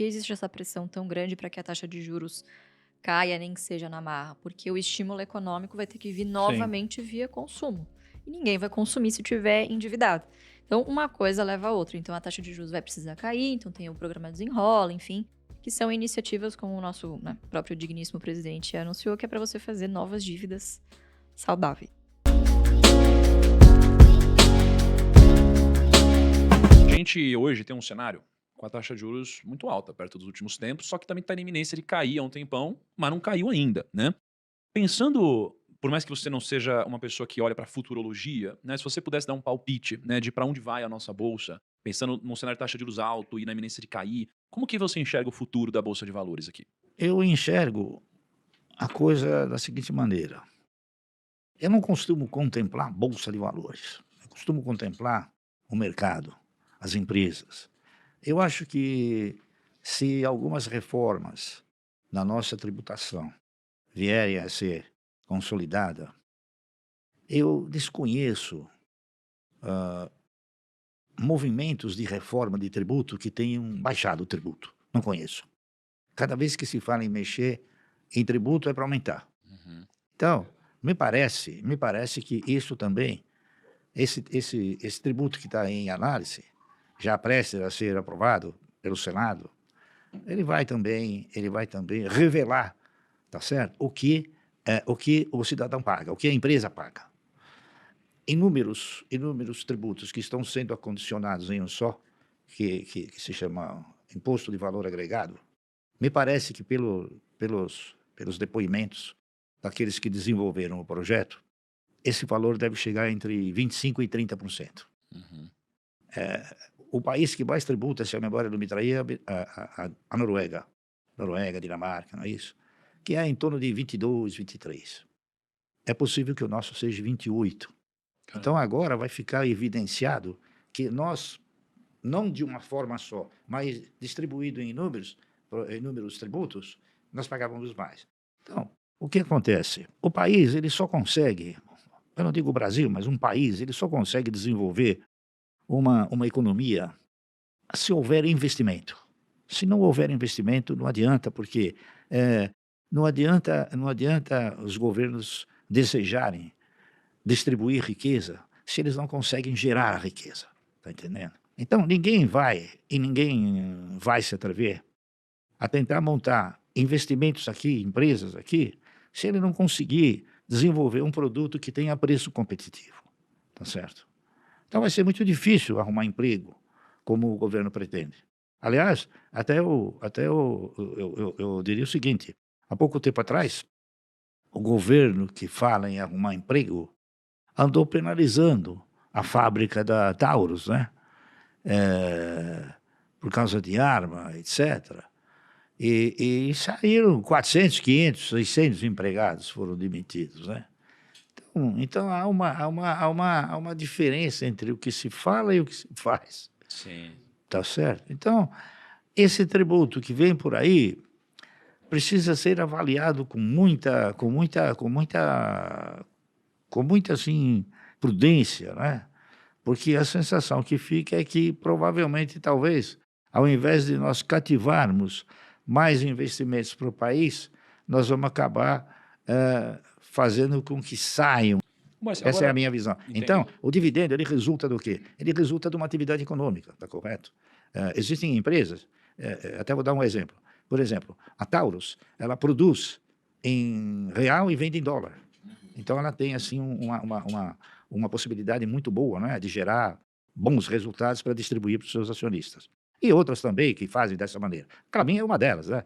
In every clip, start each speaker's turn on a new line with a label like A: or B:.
A: que existe essa pressão tão grande para que a taxa de juros caia, nem que seja na marra? Porque o estímulo econômico vai ter que vir
B: Sim.
A: novamente via consumo. E ninguém vai consumir se tiver endividado. Então, uma coisa leva a outra. Então, a taxa de juros vai precisar cair, então tem o programa Desenrola, enfim, que são iniciativas como o nosso, né, próprio digníssimo presidente anunciou, que é para você fazer novas dívidas saudáveis.
B: A gente hoje tem um cenário com a taxa de juros muito alta, perto dos últimos tempos, só que também está na iminência de cair há um tempão, mas não caiu ainda, né? Pensando, por mais que você não seja uma pessoa que olha para futurologia, né, se você pudesse dar um palpite, né, de para onde vai a nossa bolsa, pensando num cenário de taxa de juros alto e na iminência de cair, como que você enxerga o futuro da bolsa de valores aqui?
C: Eu enxergo a coisa da seguinte maneira: eu não costumo contemplar a bolsa de valores, eu costumo contemplar o mercado, as empresas. Eu acho que se algumas reformas na nossa tributação vierem a ser consolidada, eu desconheço movimentos de reforma de tributo que tenham baixado o tributo. Não conheço. Cada vez que se fala em mexer em tributo é para aumentar.
B: Uhum.
C: Então, me parece que isso também, esse tributo que está em análise, já prestes a ser aprovado pelo Senado, ele vai também revelar, tá certo? O que o cidadão paga, o que a empresa paga. Inúmeros tributos que estão sendo acondicionados em um só, que se chama Imposto de Valor Agregado. Me parece que pelos depoimentos daqueles que desenvolveram o projeto, esse valor deve chegar entre 25% e 30%.
B: Uhum.
C: O país que mais tributa, se a memória não me trair, é a Noruega. Noruega, Dinamarca, não é isso? Que é em torno de 22, 23. É possível que o nosso seja 28. Então
B: Caramba.
C: agora vai ficar evidenciado que nós, não de uma forma só, mas distribuído em inúmeros tributos, nós pagávamos mais. Então, o que acontece? O país, ele só consegue, eu não digo o Brasil, mas um país, ele só consegue desenvolver uma economia se houver investimento. Se não houver investimento, não adianta, porque não adianta os governos desejarem distribuir riqueza se eles não conseguem gerar a riqueza. Está entendendo? Então, ninguém vai se atrever a tentar montar investimentos aqui, empresas aqui, se ele não conseguir desenvolver um produto que tenha preço competitivo. Tá certo? Então vai ser muito difícil arrumar emprego, como o governo pretende. Aliás, eu diria o seguinte: há pouco tempo atrás, o governo que fala em arrumar emprego andou penalizando a fábrica da Taurus, né? Por causa de arma, etc. E saíram 400, 500, 600 empregados foram demitidos, né? Então há uma diferença entre o que se fala e o que se faz,
B: Sim.
C: tá certo? Então, esse tributo que vem por aí precisa ser avaliado com muita assim prudência, né? Porque a sensação que fica é que provavelmente, talvez, ao invés de nós cativarmos mais investimentos para o país, nós vamos acabar fazendo com que saiam.
B: Mas
C: Essa é a
B: agora,
C: minha visão. Então,
B: entendo.
C: o dividendo, ele resulta do quê? Ele resulta de uma atividade econômica, está correto? Existem empresas, até vou dar um exemplo. Por exemplo, a Taurus, ela produz em real e vende em dólar. Então, ela tem, assim, uma possibilidade muito boa, né, de gerar bons resultados para distribuir para os seus acionistas. E outras também que fazem dessa maneira. A Klabin é uma delas, né?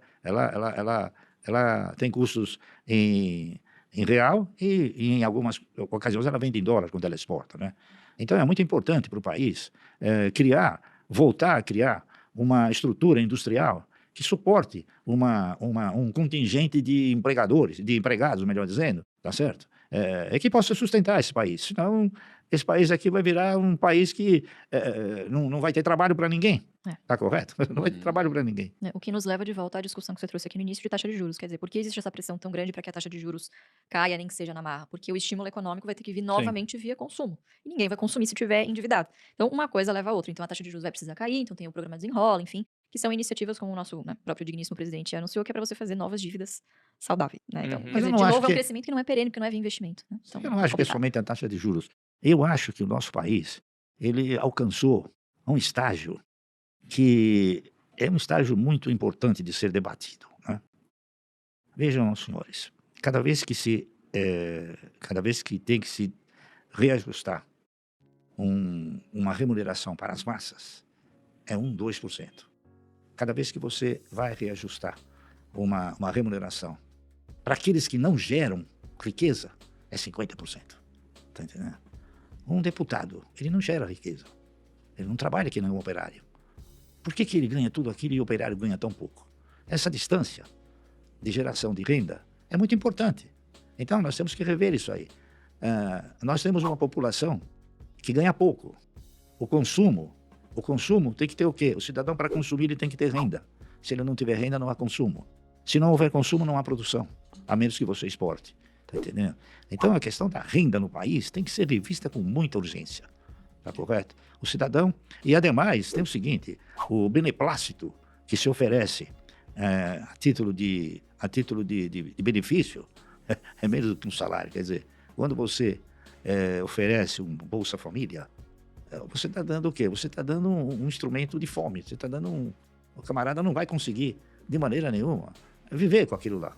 C: Ela tem custos em real e em algumas ocasiões ela vende em dólar quando ela exporta, né? Então é muito importante para o país voltar a criar uma estrutura industrial que suporte um contingente de empregadores, de empregados, melhor dizendo, tá certo? Que possa sustentar esse país. Senão, esse país aqui vai virar um país que não vai ter trabalho para ninguém.
A: É.
C: Tá correto? Não vai ter
B: Uhum.
C: trabalho para ninguém.
A: O que nos leva de volta à discussão que você trouxe aqui no início de taxa de juros. Quer dizer, por que existe essa pressão tão grande para que a taxa de juros caia, nem que seja na marra? Porque o estímulo econômico vai ter que vir
B: Sim.
A: novamente via consumo. E ninguém vai consumir se tiver endividado. Então, uma coisa leva a outra. Então, a taxa de juros vai precisar cair, então tem o programa Desenrola, enfim, que são iniciativas como o nosso próprio digníssimo presidente anunciou, que é para você fazer novas dívidas saudáveis, né? Então,
D: Uhum.
A: quer
C: Mas
A: dizer,
C: eu não
A: de
C: acho
A: novo, é um
C: que-
A: crescimento que não é perene, porque não é investimento. Né? Então,
C: Eu não acho que é
A: complicado.
C: somente a taxa de juros. Eu acho que o nosso país ele alcançou um estágio que é um estágio muito importante de ser debatido. Né? Vejam, senhores, cada vez que tem que se reajustar uma remuneração para as massas, é 2%. Cada vez que você vai reajustar uma remuneração para aqueles que não geram riqueza, é 50%. Está entendendo? Um deputado, ele não gera riqueza. Ele não trabalha que nem um operário. Por que ele ganha tudo aquilo e o operário ganha tão pouco? Essa distância de geração de renda é muito importante. Então, nós temos que rever isso aí. Nós temos uma população que ganha pouco. O consumo tem que ter o quê? O cidadão, para consumir, ele tem que ter renda. Se ele não tiver renda, não há consumo. Se não houver consumo, não há produção, a menos que você exporte. Está entendendo? Então, a questão da renda no país tem que ser revista com muita urgência. Está correto? O cidadão... E, ademais, tem o seguinte, o beneplácito que se oferece a título de benefício é menos do que um salário. Quer dizer, quando você oferece um Bolsa Família, você está dando o quê? Você está dando um instrumento de fome. Você está dando o camarada não vai conseguir, de maneira nenhuma, viver com aquilo lá.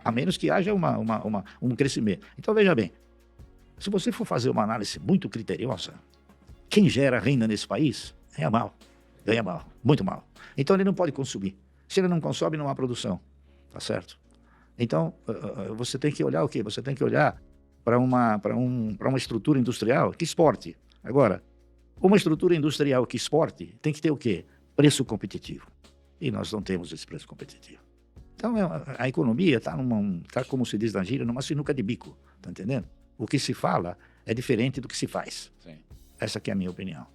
C: A menos que haja um crescimento. Então, veja bem, se você for fazer uma análise muito criteriosa, quem gera renda nesse país ganha mal, muito mal. Então, ele não pode consumir. Se ele não consome, não há produção, tá certo? Então, você tem que olhar o quê? Você tem que olhar para uma estrutura industrial que exporte. Agora, uma estrutura industrial que exporte tem que ter o quê? Preço competitivo. E nós não temos esse preço competitivo. Então, a economia está, como se diz na gíria, numa sinuca de bico, tá entendendo? O que se fala é diferente do que se faz.
B: Sim.
C: Essa que é a minha opinião.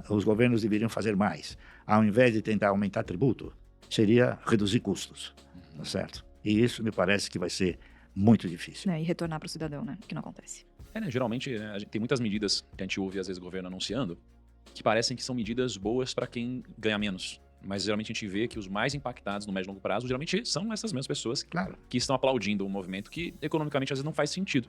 C: Os governos deveriam fazer mais. Ao invés de tentar aumentar tributo, seria reduzir custos, tá certo? E isso me parece que vai ser muito difícil.
A: E retornar para o cidadão, né? Que não acontece.
B: Né, geralmente, tem muitas medidas que a gente ouve, às vezes, o governo anunciando, que parecem que são medidas boas para quem ganha menos. Mas, geralmente, a gente vê que os mais impactados no médio e longo prazo, geralmente, são essas mesmas pessoas
C: Claro.
B: que estão aplaudindo um movimento que, economicamente, às vezes, não faz sentido.